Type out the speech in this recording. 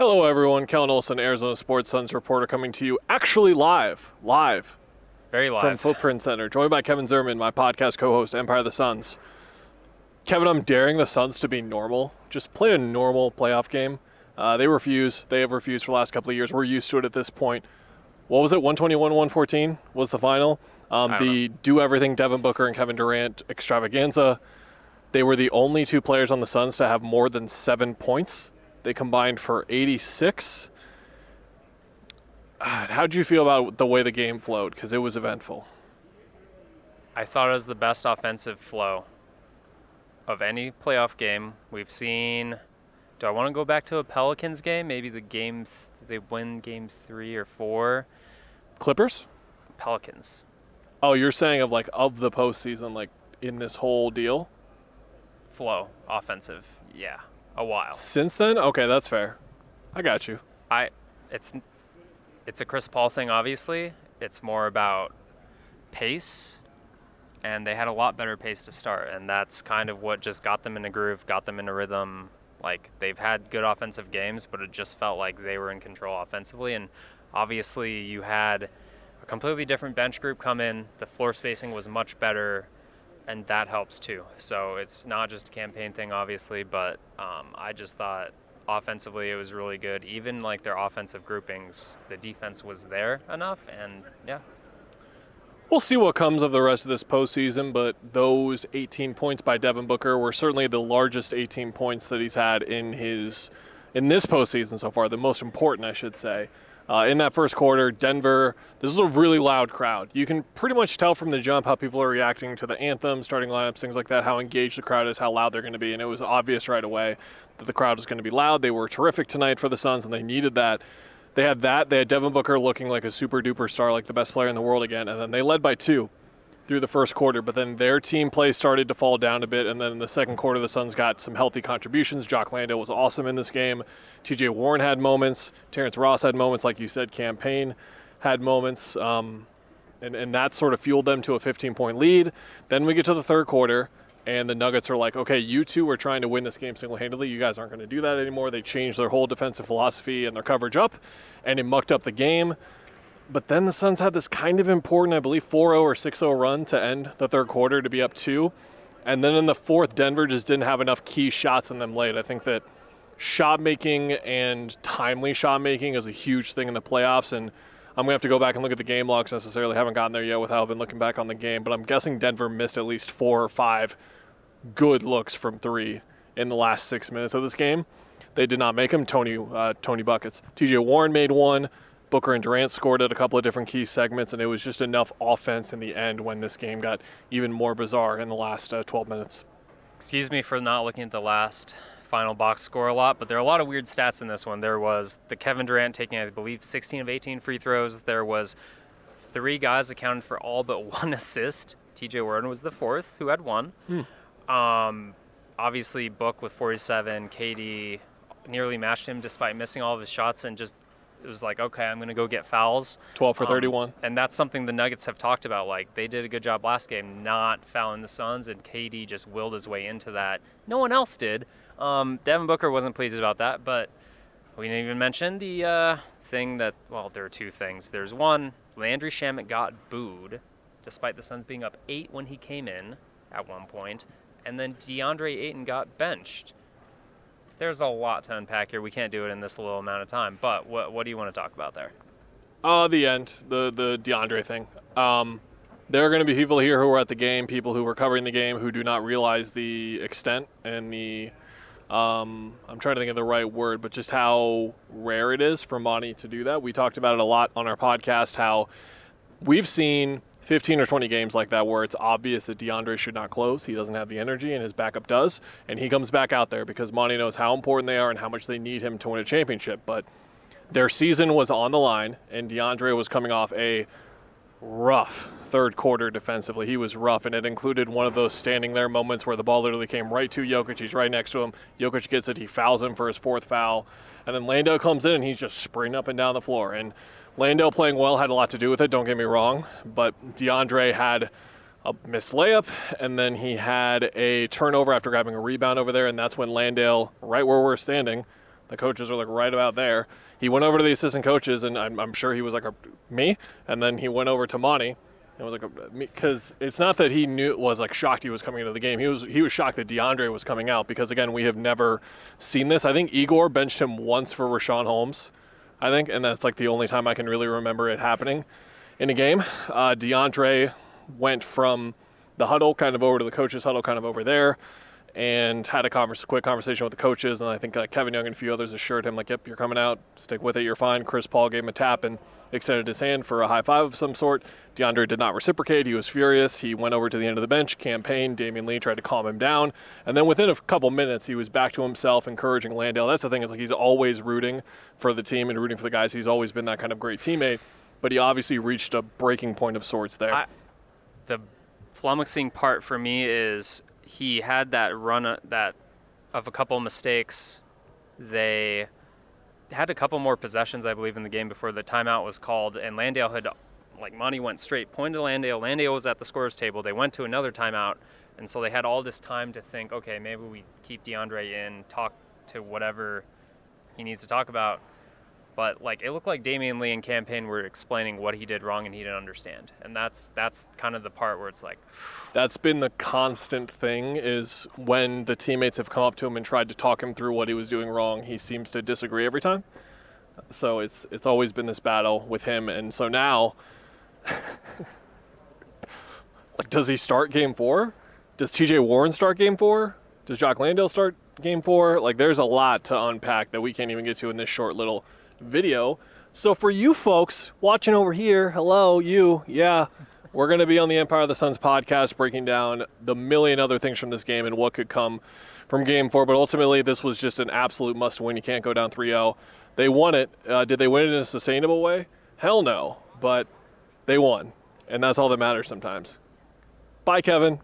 Hello, everyone. Kellan, Olson, Arizona Sports Suns reporter, coming to you actually live Very live. from Footprint Center, joined by Kevin Zimmerman, my podcast co-host, Empire of the Suns. Kevin, I'm daring the Suns to be normal. Just play a normal playoff game. They refuse. They have refused for the last couple of years. We're used to it at this point. What was it? 121-114 was the final. The do-everything Devin Booker and Kevin Durant extravaganza. They were the only two players on the Suns to have more than 7 points. They combined for 86. How'd you feel about the way the game flowed? Because it was eventful. I thought it was the best offensive flow of any playoff game we've seen. Do I want to go back to a Pelicans game? Maybe they win game 3 or 4. Clippers? Pelicans. Oh, you're saying of the postseason, like in this whole deal? Flow, offensive, yeah, a while. Since then? Okay, that's fair. I got you. It's a Chris Paul thing, obviously. It's more about pace, and they had a lot better pace to start, and that's kind of what just got them in a groove, got them in a rhythm. Like, they've had good offensive games, but it just felt like they were in control offensively, and obviously you had a completely different bench group come in. The floor spacing was much better, and that helps too. So it's not just a campaign thing, obviously, but I just thought offensively it was really good. Even like their offensive groupings, the defense was there enough, and yeah. We'll see what comes of the rest of this postseason, but those 18 points by Devin Booker were certainly the largest 18 points that he's had in this postseason so far, the most important, I should say. In that first quarter, Denver, this is a really loud crowd. You can pretty much tell from the jump how people are reacting to the anthem, starting lineups, things like that, how engaged the crowd is, how loud they're going to be, and it was obvious right away that the crowd was going to be loud. They were terrific tonight for the Suns, and they needed that. They had Devin Booker looking like a super-duper star, like the best player in the world again, and then they led by 2 through the first quarter, but then their team play started to fall down a bit, and then in the second quarter, the Suns got some healthy contributions. Jock Landale was awesome in this game. TJ Warren had moments. Terrence Ross had moments, like you said. Campaign had moments, and that sort of fueled them to a 15-point lead. Then we get to the third quarter, and the Nuggets are like, okay, you two are trying to win this game single-handedly. You guys aren't going to do that anymore. They changed their whole defensive philosophy and their coverage up, and it mucked up the game. But then the Suns had this kind of important, I believe, 4-0 or 6-0 run to end the third quarter to be up 2. And then in the fourth, Denver just didn't have enough key shots in them late. I think that shot making and timely shot making is a huge thing in the playoffs. And I'm going to have to go back and look at the game logs necessarily. Haven't gotten there yet with how I've been looking back on the game. But I'm guessing Denver missed at least 4 or 5 good looks from 3 in the last 6 minutes of this game. They did not make them. Tony buckets. TJ Warren made 1. Booker and Durant scored at a couple of different key segments, and it was just enough offense in the end when this game got even more bizarre in the last 12 minutes. Excuse me for not looking at the last final box score a lot, but there are a lot of weird stats in this one. There was the Kevin Durant taking, I believe, 16 of 18 free throws. There was 3 guys accounted for all but 1 assist. TJ Warren was the 4th, who had 1. Obviously, Book with 47. KD nearly matched him despite missing all of his shots, and just it was like, okay, I'm going to go get fouls. 12 for 31. And that's something the Nuggets have talked about. Like, they did a good job last game not fouling the Suns, and KD just willed his way into that. No one else did. Devin Booker wasn't pleased about that, but we didn't even mention the thing that, well, there are 2 things. There's one, Landry Shamet got booed, despite the Suns being up 8 when he came in at one point, and then Deandre Ayton got benched. There's a lot to unpack here. We can't do it in this little amount of time. But what do you want to talk about there? The end, the DeAndre thing. There are going to be people here who were at the game, people who were covering the game, who do not realize the extent and the I'm trying to think of the right word, but just how rare it is for Monty to do that. We talked about it a lot on our podcast, how we've seen 15 or 20 games like that where it's obvious that DeAndre should not close. He doesn't have the energy, and his backup does. And he comes back out there because Monty knows how important they are and how much they need him to win a championship. But their season was on the line, and DeAndre was coming off a rough third quarter defensively. He was rough, and it included one of those standing there moments where the ball literally came right to Jokic. He's right next to him. Jokic gets it. He fouls him for his 4th foul. And then Landale comes in, and he's just sprinting up and down the floor. And Landale playing well had a lot to do with it, don't get me wrong, but DeAndre had a missed layup, and then he had a turnover after grabbing a rebound over there, and that's when Landale, right where we're standing, The coaches are like right about there. He went over to the assistant coaches, and I'm sure he was like, me? And then he went over to Monty. It was like, because it's not that he was like shocked he was coming into the game. He was shocked that DeAndre was coming out because, again, we have never seen this. I think Igor benched him once for Rashawn Holmes, I think, and that's like the only time I can really remember it happening in a game. DeAndre went from the huddle kind of over to the coaches' huddle kind of over there and had a quick conversation with the coaches, and I think Kevin Young and a few others assured him, like, yep, you're coming out, stick with it, you're fine. Chris Paul gave him a tap and extended his hand for a high five of some sort. DeAndre did not reciprocate. He was furious. He went over to the end of the bench, campaigned. Damian Lee tried to calm him down. And then within a couple minutes, he was back to himself, encouraging Landale. That's the thing, is like he's always rooting for the team and rooting for the guys. He's always been that kind of great teammate. But he obviously reached a breaking point of sorts there. The flummoxing part for me is he had that run of a couple mistakes. They had a couple more possessions, I believe, in the game before the timeout was called, and Landale had, like, Monty went straight, pointed to Landale. Landale was at the scorer's table. They went to another timeout, and so they had all this time to think, okay, maybe we keep DeAndre in, talk to whatever he needs to talk about. But, like, it looked like Damian Lee and campaign were explaining what he did wrong and he didn't understand. And that's kind of the part where it's like... That's been the constant thing, is when the teammates have come up to him and tried to talk him through what he was doing wrong, he seems to disagree every time. So it's always been this battle with him. And so now, like, does he start Game 4? Does T.J. Warren start Game 4? Does Jock Landale start Game 4? Like, there's a lot to unpack that we can't even get to in this short little video. So for you folks watching over here, hello, you, yeah, we're going to be on the Empire of the Suns podcast breaking down the million other things from this game and what could come from Game 4. But ultimately, this was just an absolute must-win. You can't go down 3-0. They won it. Did they win it in a sustainable way? Hell no. But they won, and that's all that matters sometimes. Bye, Kevin.